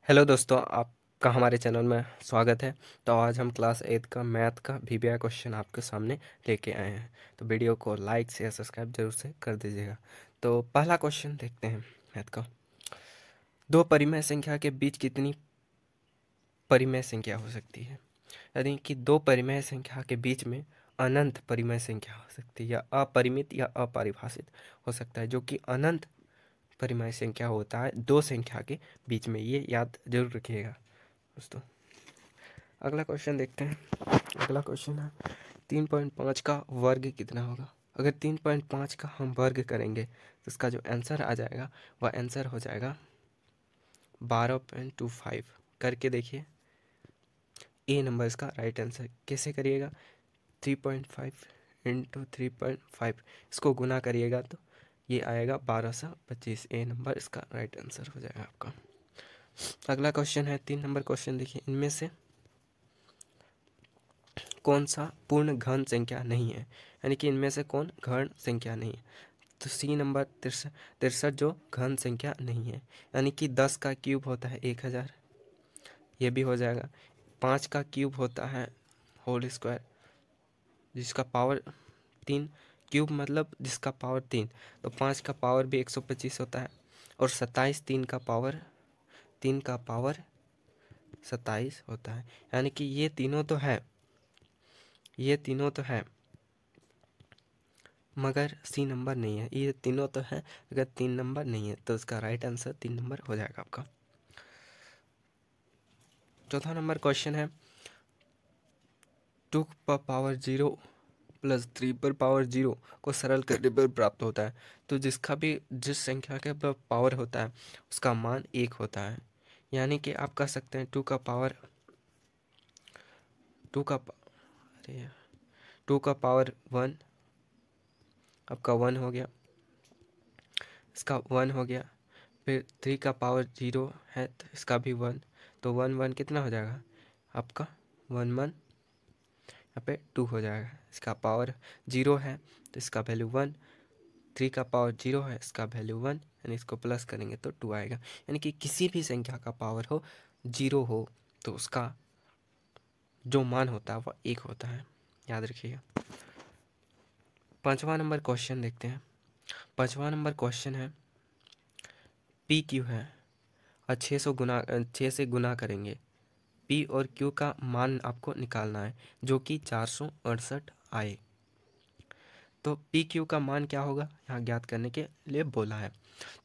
Hello दोस्तों, आपका हमारे चैनल में स्वागत है। तो आज हम क्लास 8 का मैथ का वीवीआई क्वेश्चन आपके सामने लेके आए हैं। तो वीडियो को लाइक शेयर सब्सक्राइब जरूर से कर दीजिएगा। तो पहला क्वेश्चन देखते हैं मैथ का। दो परिमेय संख्या के बीच कितनी परिमेय संख्या हो सकती है? यानी कि दो परिमेय संख्या के बीच में अनंत परिमेय संख्या हो सकती है, या अपरिमित या अपरिभाषित हो सकता है, जो कि अनंत परिमेय संख्या होता है दो संख्या के बीच में। ये याद जरूर रखिएगा दोस्तों। अगला क्वेश्चन देखते हैं। अगला क्वेश्चन है 3.5 का वर्ग कितना होगा? अगर 3.5 का हम वर्ग करेंगे तो इसका जो आंसर आ जाएगा वह आंसर हो जाएगा 12.25। करके देखिए, ए नंबर इसका राइट आंसर। कैसे करिएगा? 3.5 इंटू 3.5, इसको गुना करिएगा तो ये आएगा 1225। ए नंबर इसका राइट आंसर हो जाएगा आपका। अगला क्वेश्चन है 3 नंबर क्वेश्चन। देखिए, इनमें से कौन सा पूर्ण घन संख्या नहीं है? यानी कि इनमें से कौन घन संख्या नहीं है? तो सी नंबर 63 जो घन संख्या नहीं है। यानी कि 10 का क्यूब होता है 1000, ये भी हो जाएगा। 5 का क्यूब होता है होल स्क्वायर, जिसका पावर 3। क्यूब मतलब जिसका पावर 3, तो 5 का पावर भी 125 होता है। और 27 3 का पावर 27 होता है। यानी कि ये तीनों तो है, मगर सी नंबर नहीं है। ये तीनों तो है, अगर 3 नंबर नहीं है तो इसका राइट आंसर 3 नंबर हो जाएगा आपका। चौथा नंबर क्वेश्चन है 2 पर पावर 0 प्लस 3 पर पावर 0 को सरल करने पर प्राप्त होता है। तो जिस संख्या के पावर होता है उसका मान 1 होता है। यानी कि आप कह सकते हैं 2 का पावर 1 आपका 1 हो गया, इसका 1 हो गया। फिर 3 का पावर 0 है तो इसका भी 1, तो 1 कितना हो जाएगा आपका? 1 यहाँ पे 2 हो जाएगा। इसका पावर 0 है तो इसका वैल्यू 1, 3 का पावर 0 है, इसका वैल्यू 1, यानी इसको प्लस करेंगे तो 2 आएगा। यानी कि किसी भी संख्या का पावर हो 0 हो तो उसका जो मान होता है वह 1 होता है, याद रखिएगा। पांचवा नंबर क्वेश्चन देखते हैं। पांचवा नंबर क्वेश्चन है पी क्यू है और 6 से गुना करेंगे। पी और क्यू का मान आपको निकालना है, जो कि 468 आए। तो पी क्यू का मान क्या होगा यहाँ ज्ञात करने के लिए बोला है।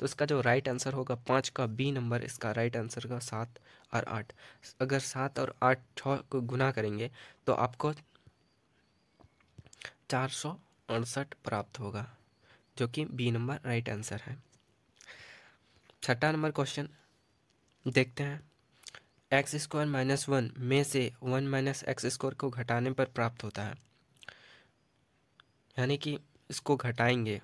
तो इसका जो राइट आंसर होगा 5 का बी नंबर, इसका राइट आंसर का 7 और 8। अगर 7 और 8 6 को गुना करेंगे तो आपको 468 प्राप्त होगा, जो कि बी नंबर राइट आंसर है। छठा नंबर क्वेश्चन देखते हैं। एक्स स्क्वायर माइनस 1 में से 1 माइनस एक्स स्क्वायर को घटाने पर प्राप्त होता है। यानी कि इसको घटाएंगे,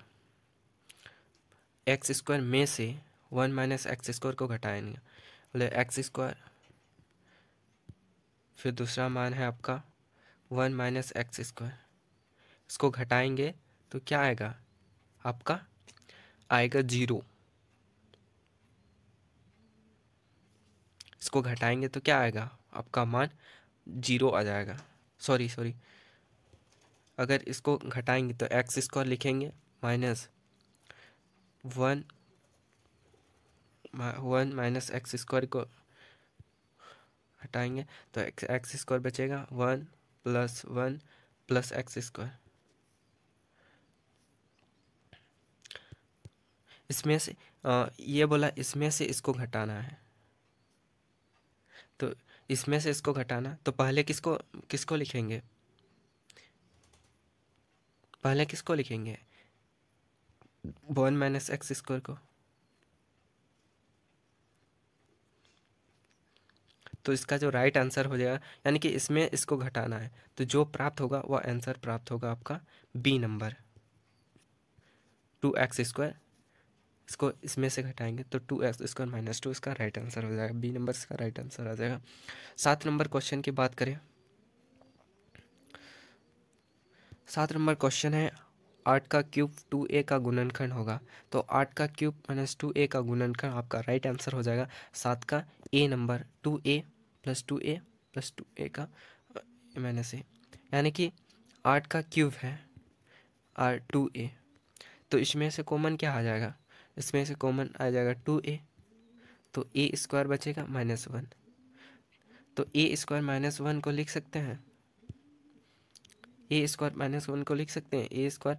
एक्स स्क्वायर में से 1 माइनस एक्स स्क्वायर को घटाएंगे, बोले एक्स स्क्वायर, फिर दूसरा मान है आपका 1 माइनस एक्स स्क्वायर। इसको घटाएंगे तो क्या आएगा आपका? आएगा 0। इसको घटाएंगे तो क्या आएगा आपका? मान 0 आ जाएगा। सॉरी, अगर इसको घटाएंगे तो एक्स स्क्वायर लिखेंगे माइनस 1 माइनस एक्स स्क्वायर को हटाएंगे तो एक्स स्क्वायर बचेगा 1 प्लस एक्स स्क्वायर। इसमें से ये बोला इसमें से इसको घटाना है, तो इसमें से इसको घटाना, तो पहले किसको किसको लिखेंगे? पहले किसको लिखेंगे? 1 माइनस एक्स स्क्वायर को। तो इसका जो राइट आंसर हो जाएगा, यानी कि इसमें इसको घटाना है, तो जो प्राप्त होगा वह आंसर प्राप्त होगा आपका बी नंबर 2x²। इसको इसमें से घटाएंगे तो 2x² माइनस 2 इसका राइट आंसर हो जाएगा। बी नंबर इसका राइट आंसर आ जाएगा। 7 नंबर क्वेश्चन की बात करें। 7 नंबर क्वेश्चन है 8 का क्यूब 2a का गुणनखंड होगा। तो 8 का क्यूब माइनस 2a का गुणनखंड आपका राइट आंसर हो जाएगा 7 का ए number, 2a plus 2a plus 2a का माइनस ए, यानी कि 8 का क्यूब है और 2a, तो इसमें से कॉमन क्या आ जाएगा, इसमें से कॉमन आ जाएगा 2a, तो ए स्क्वायर बचेगा -1। तो ए स्क्वायर -1 को लिख सकते हैं, ए स्क्वायर -1 को लिख सकते हैं, ए स्क्वायर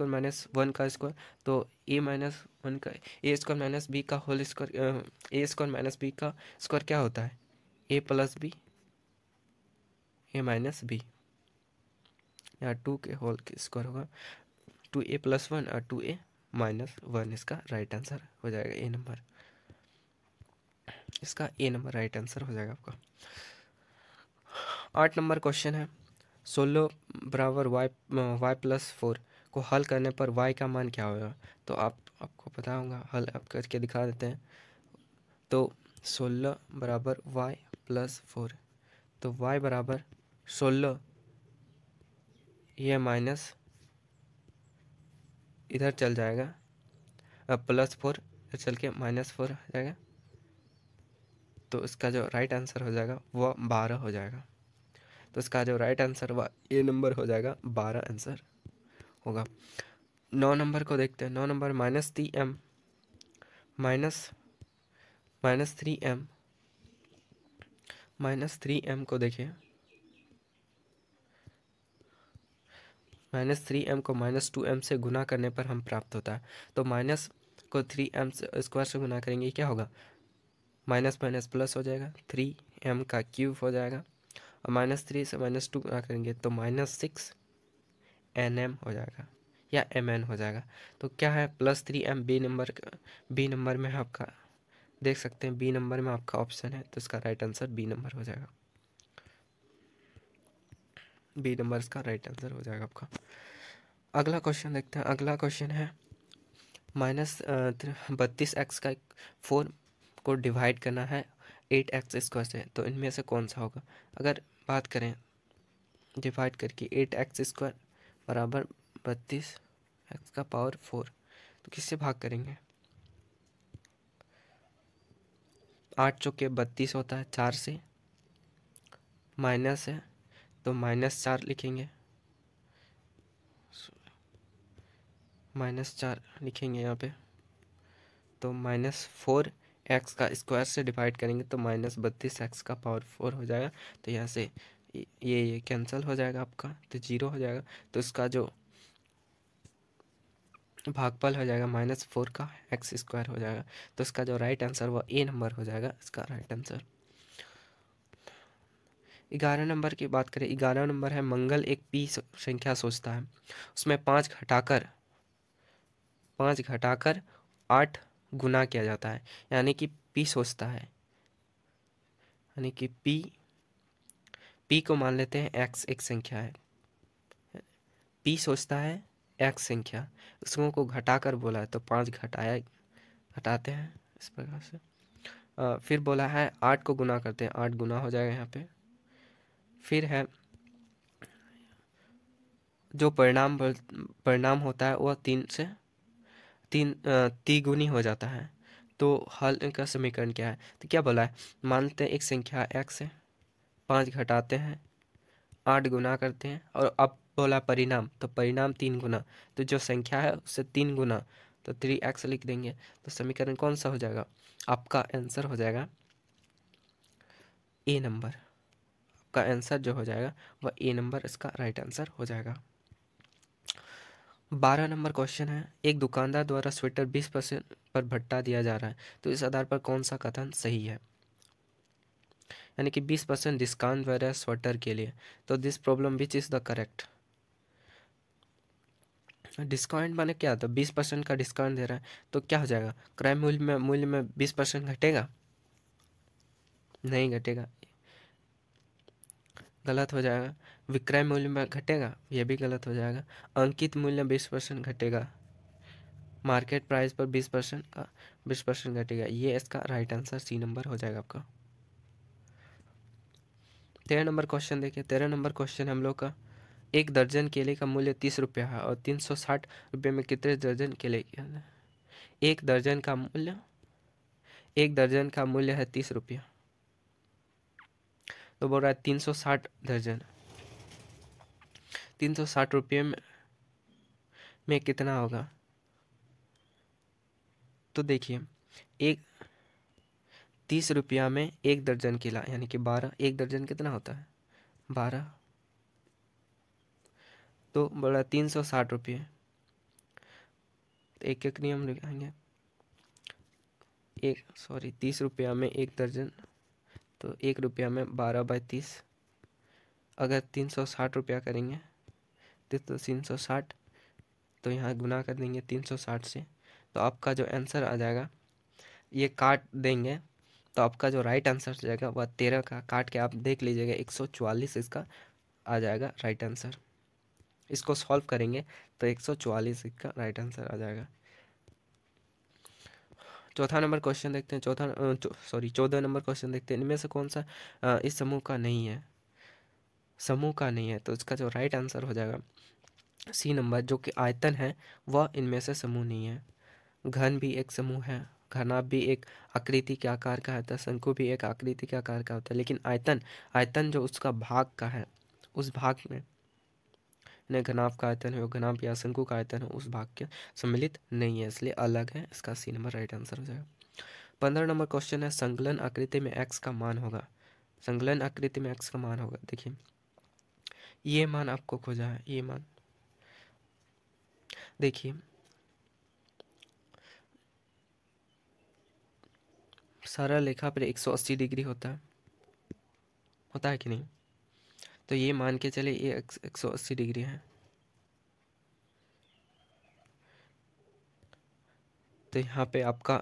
माइनस 1 का स्क्वायर, तो ए -1 का ए स्क्वायर माइनस बी का होल स्क्वायर, ए स्क्वायर माइनस बी का स्क्वायर क्या होता है, ए प्लस बी, ए माइनस बी, या 2 के होल के स्क्वायर होगा 2a + 1 और 2a - 1, इसका राइट आंसर हो जाएगा ए नंबर, इसका ए नंबर राइट आंसर हो जाएगा आपका। 8 नंबर क्वेश्चन है 16 बराबर y + 4 को हल करने पर y का मान क्या होगा। तो आपको पता होगा, हल आप करके दिखा देते हैं। तो 16 बराबर y + 4, तो y बराबर 16, ये माइनस इधर चल जाएगा, +4 चल के -4 हो जाएगा, तो इसका जो राइट आंसर हो जाएगा वह 12 हो जाएगा। तो इसका जो राइट आंसर वह ए नंबर हो जाएगा, 12 आंसर होगा। 9 नंबर को देखते हैं। 9 नंबर -3m -3m को देखिए, -3m को -2m से गुना करने पर हम प्राप्त होता है। तो माइनस को 3m स्क्वायर से गुना करेंगे, क्या होगा, माइनस माइनस प्लस हो जाएगा, 3m का क्यूब हो जाएगा, और -3 से -2 गुना करेंगे तो -6nm हो जाएगा या mn हो जाएगा। तो क्या है, +3m बी नंबर में आपका देख सकते हैं, बी नंबर में आपका ऑप्शन है, तो इसका राइट आंसर बी नंबर हो जाएगा, बी नंबर इसका राइट आंसर हो जाएगा आपका। अगला क्वेश्चन देखते हैं। अगला क्वेश्चन है -32x का 4 को डिवाइड करना है 8x² से, तो इनमें से कौन सा होगा। अगर बात करें डिवाइड करके 8x² बराबर 32x का पावर 4, तो किससे भाग करेंगे, 8 चौके 32 होता है, 4 से माइनस है तो -4 लिखेंगे, -4 लिखेंगे यहाँ पे, तो -4x का स्क्वायर से डिवाइड करेंगे तो -32x का पावर 4 हो जाएगा। तो यहाँ से ये कैंसिल हो जाएगा आपका, तो 0 हो जाएगा। तो इसका जो भागफल हो जाएगा -4 का x² हो जाएगा। तो इसका जो राइट आंसर वो ए नंबर हो जाएगा, इसका राइट आंसर। 11 नंबर की बात करें। 11 नंबर है मंगल एक पी संख्या सोचता है, उसमें 5 घटाकर 8 गुना किया जाता है, यानी कि पी सोचता है, यानी कि पी को मान लेते हैं एक्स एक संख्या है, पी सोचता है एक्स संख्या, उसको को घटाकर बोला है तो 5 घटाते हैं इस प्रकार से। फिर बोला है 8 को गुना करते हैं, 8 गुना हो जाएगा यहाँ पे। फिर है जो परिणाम होता है वह 3 तिगुनी हो जाता है। तो हल का समीकरण क्या है, तो क्या बोला है, मानते हैं एक संख्या x है, 5 घटाते हैं, 8 गुना करते हैं, और अब बोला परिणाम, तो परिणाम 3 गुना, तो जो संख्या है उससे 3 गुना, तो 3x लिख देंगे। तो समीकरण कौन सा हो जाएगा, आपका आंसर हो जाएगा ए नंबर, आपका आंसर जो हो जाएगा वह ए नंबर इसका राइट आंसर हो जाएगा। 12 नंबर क्वेश्चन है, एक दुकानदार द्वारा स्वेटर 20% पर भत्ता दिया जा रहा है, तो इस आधार पर कौन सा कथन सही है, यानी कि 20% डिस्काउंट दे रहा है स्वेटर के लिए, तो this problem which is the correct. Discount माने क्या, तो 20% का डिस्काउंट दे रहा है, तो क्या हो जाएगा, क्रय मूल्य में 20% घटेगा, नहीं घटेगा, गलत हो जाएगा। विक्रय मूल्य में घटेगा, यह भी गलत हो जाएगा। अंकित मूल्य 20% घटेगा, मार्केट प्राइस पर 20% घटेगा, ये इसका राइट आंसर सी नंबर हो जाएगा आपका। 13 नंबर क्वेश्चन देखिए। 13 नंबर क्वेश्चन हम लोग का एक दर्जन केले का मूल्य 30 रुपया है और 360 रुपये में कितने दर्जन केले एक दर्जन का मूल्य, एक दर्जन का मूल्य है 30 रुपया, तो बोल रहा है 360 दर्जन, 360 रुपये में कितना होगा। तो देखिए, एक 30 रुपया में एक दर्जन केला यानी कि 12, एक दर्जन कितना होता है 12, तो बोला 360 रुपये, तो एक एक नियम लगाएंगे, 30 रुपया में एक दर्जन, तो 1 रुपया में 12/30, अगर 360 रुपया करेंगे तो 360, तो यहाँ गुना कर देंगे 360 से, तो आपका जो आंसर आ जाएगा, ये काट देंगे तो आपका जो राइट आंसर हो जाएगा वह 13 का काट के आप देख लीजिएगा 144 इसका आ जाएगा राइट आंसर। इसको सॉल्व करेंगे तो 144 इसका राइट आंसर आ जाएगा। चौथा नंबर क्वेश्चन देखते हैं। 14 नंबर क्वेश्चन देखते हैं। इनमें से कौन सा इस समूह का नहीं है, समूह का नहीं है, तो इसका जो राइट आंसर हो जाएगा सी नंबर, जो कि आयतन है वह इनमें से समूह नहीं है। घन भी एक समूह है, घनाभ भी एक आकृति के आकार का होता है, शंकु भी एक आकृति के आकार का होता है, लेकिन आयतन, आयतन जो उसका भाग का है, उस भाग में न घनाभ का आयतन है, घनाभ या शंकु का आयतन है, उस भाग के सम्मिलित नहीं है, इसलिए अलग है। इसका सी नंबर राइट आंसर हो जाएगा। 15 नंबर क्वेश्चन है, संकलन आकृति में x का मान होगा, संकलन आकृति में x का मान होगा। देखिए, ये मान आपको खोजा है, ये मान देखिए, सरल रेखा पर 180 डिग्री होता है कि नहीं, तो ये मान के चले ये 180 डिग्री है, तो यहाँ पे आपका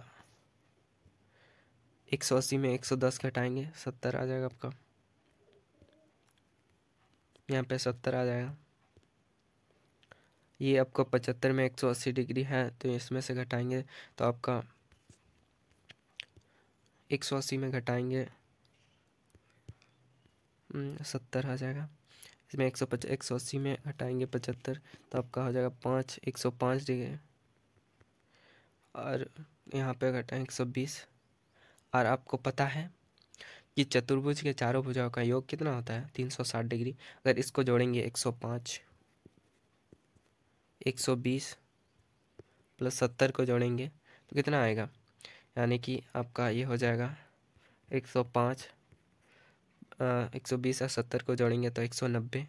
180 में 110 घटाएंगे 70 आ जाएगा आपका, यहाँ पे 70 आ जाएगा। ये आपको 75 में 180 डिग्री है, तो इसमें से घटाएंगे तो आपका 180 में घटाएंगे 70 आ जाएगा। इसमें 180 में घटाएंगे 75, तो आपका हो जाएगा 105 डिग्री, और यहाँ पे घटाएंगे 120। और आपको पता है कि चतुर्भुज के चारों भुजाओं का योग कितना होता है 360 डिग्री। अगर इसको जोड़ेंगे 105, 120 प्लस 70 को जोड़ेंगे तो कितना आएगा, यानी कि आपका ये हो जाएगा 105, 120 और 70 को जोड़ेंगे तो 190,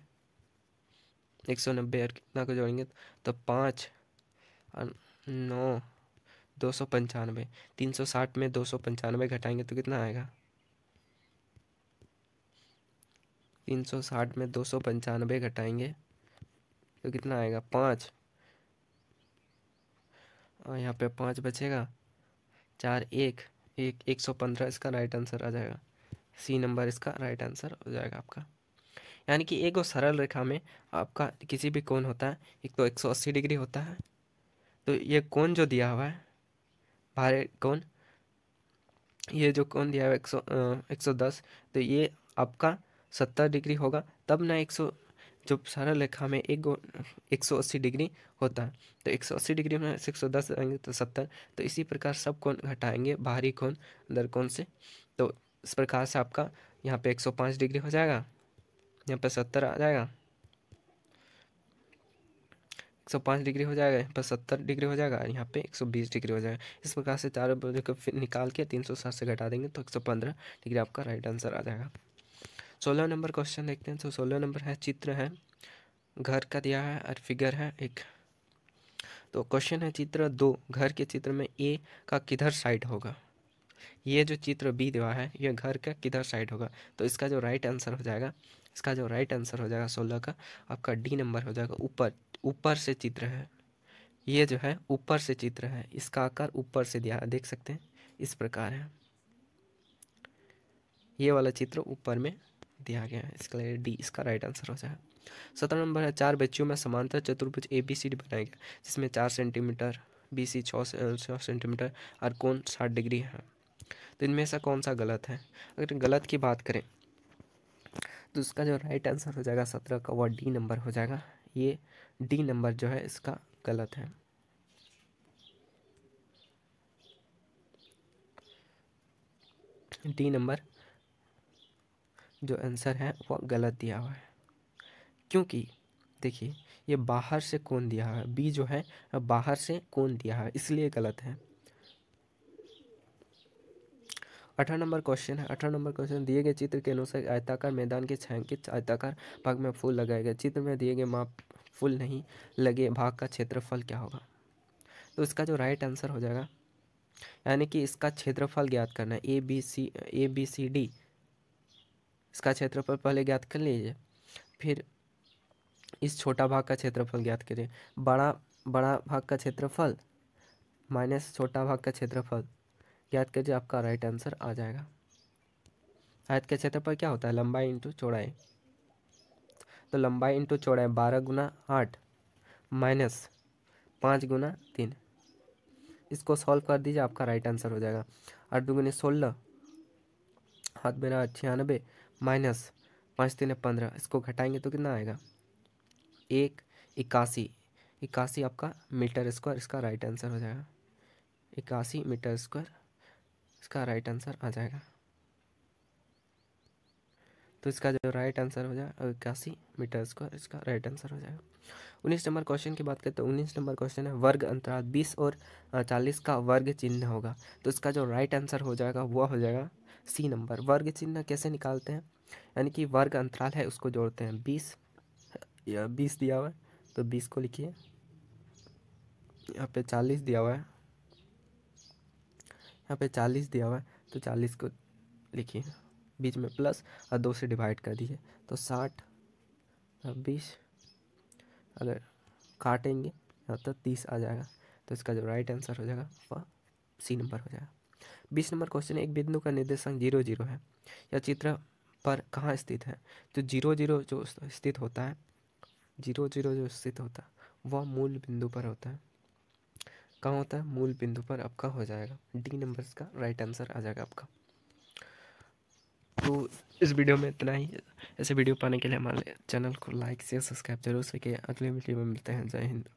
190 और कितना को जोड़ेंगे तो 5 और 9, 295, 360 में 295 घटाएंगे तो कितना आएगा, 360 में 295 घटाएंगे तो कितना आएगा 5, और यहाँ पे 5 बचेगा, 4 1 1 115 इसका राइट आंसर आ जाएगा। सी नंबर इसका राइट आंसर हो जाएगा आपका। यानी कि एक सरल रेखा में आपका किसी भी कोण होता है, एक तो 180 डिग्री होता है, तो ये कोण जो दिया हुआ है भारे कोण, ये जो कोण दिया हुआ है 110, तो ये आपका 70 डिग्री होगा, तब ना 100 जो सरल रेखा में 180 डिग्री होता है, तो 180 डिग्री में 110 आएंगे तो 70, तो इसी प्रकार सब कोण घटाएंगे बाहरी कोण अंदर कोण से, तो इस प्रकार से आपका यहाँ पे 105 डिग्री हो जाएगा, यहाँ पे 70 आ जाएगा, 105 डिग्री हो जाएगा, यहाँ पर 70 डिग्री हो जाएगा, और यहाँ पे 120 डिग्री हो जाएगा। इस प्रकार से चारों भुजों को फिर निकाल के 360 से घटा देंगे तो 115 डिग्री आपका राइट आंसर आ जाएगा। 16 नंबर क्वेश्चन देखते हैं। तो 16 नंबर है, चित्र है, घर का दिया है और फिगर है एक। तो क्वेश्चन है, चित्र 2, घर के चित्र में ए का किधर साइड होगा। ये जो चित्र बी दिया है ये घर का किधर साइड होगा, तो इसका जो राइट आंसर हो जाएगा, इसका जो राइट आंसर हो जाएगा 16 का आपका डी नंबर हो जाएगा। ऊपर, ऊपर से चित्र है, ये जो है ऊपर से चित्र है, इसका आकार ऊपर से दिया है, देख सकते हैं इस प्रकार है, ये वाला चित्र ऊपर में दिया गया है, इसका डी इसका राइट आंसर हो जाएगा। 17 नंबर है, 4 बच्चियों में समांतर चतुर्भुज ABCD बनाया गया, जिसमें 4 सेंटीमीटर, BC 6 सेंटीमीटर और कोण 60 डिग्री है, तो इनमें से कौन सा गलत है। अगर गलत की बात करें तो इसका जो राइट आंसर हो जाएगा 17 का, वह डी नंबर हो जाएगा। ये डी नंबर जो है इसका गलत है। डी नंबर जो आंसर है वह गलत दिया हुआ है, क्योंकि देखिए ये बाहर से कोण दिया हुआ है, बी जो है बाहर से कोण दिया है, इसलिए गलत है। 18 नंबर क्वेश्चन है। 18 नंबर क्वेश्चन, दिए गए चित्र के अनुसार आयताकार मैदान के छायांकित आयताकार भाग में फूल लगाए गए। चित्र में दिए गए माप फूल नहीं लगे भाग का क्षेत्रफल क्या होगा? तो इसका जो राइट आंसर हो जाएगा, यानी कि इसका क्षेत्रफल ज्ञात करना है, ए बी सी डी, इसका क्षेत्रफल पहले ज्ञात कर लीजिए, फिर इस छोटा भाग का क्षेत्रफल ज्ञात करिए। बड़ा बड़ा भाग का क्षेत्रफल माइनस छोटा भाग का क्षेत्रफल ज्ञात कीजिए, आपका राइट आंसर आ जाएगा। आयत का क्षेत्रफल क्या होता है? लंबाई इंटू चौड़ाई। तो लंबाई इंटू चौड़ाई 12 गुना 8 माइनस 5 गुना 3, इसको सॉल्व कर दीजिए, आपका राइट आंसर हो जाएगा। 8 दूगुनी 16, हाथ मेरा 96 माइनस 5 3 15, इसको घटाएंगे तो कितना आएगा? 81, 81 आपका मीटर स्क्वायर, इसका राइट आंसर हो जाएगा। 81 मीटर स्क्वायर इसका राइट आंसर आ जाएगा। तो इसका जो राइट आंसर हो जाएगा 81 मीटर स्क्वायर, इसका राइट आंसर हो जाएगा। 19 नंबर क्वेश्चन की बात करते हैं। 19 नंबर क्वेश्चन है, वर्ग अंतराल 20 और 40 का वर्ग चिन्ह होगा। तो इसका जो राइट आंसर हो जाएगा वह हो जाएगा सी नंबर। वर्ग चिन्ह कैसे निकालते हैं? यानी कि वर्ग अंतराल है उसको जोड़ते हैं। 20 या 20 दिया हुआ है तो 20 को लिखिए, यहाँ पे 40 दिया हुआ है, यहाँ पे 40 दिया हुआ है तो 40 को लिखिए, बीच में प्लस और 2 से डिवाइड कर दीजिए, तो 60 और 20, अगर काटेंगे यहाँ तो 30 आ जाएगा। तो इसका जो राइट आंसर हो जाएगा वह सी नंबर हो जाएगा। 20 नंबर क्वेश्चन, एक बिंदु का निर्देशांक 0 0 है, यह चित्र पर कहाँ स्थित है? तो 0 0 जो स्थित होता है, 0 0 जो स्थित होता है वह मूल बिंदु पर होता है। कहाँ होता है? मूल बिंदु पर आपका हो जाएगा। डी नंबर का राइट आंसर आ जाएगा आपका। तो इस वीडियो में इतना ही। ऐसे वीडियो पाने के लिए हमारे चैनल को लाइक शेयर सब्सक्राइब जरूर से किया। अगले वीडियो में मिलते हैं। जय हिंद।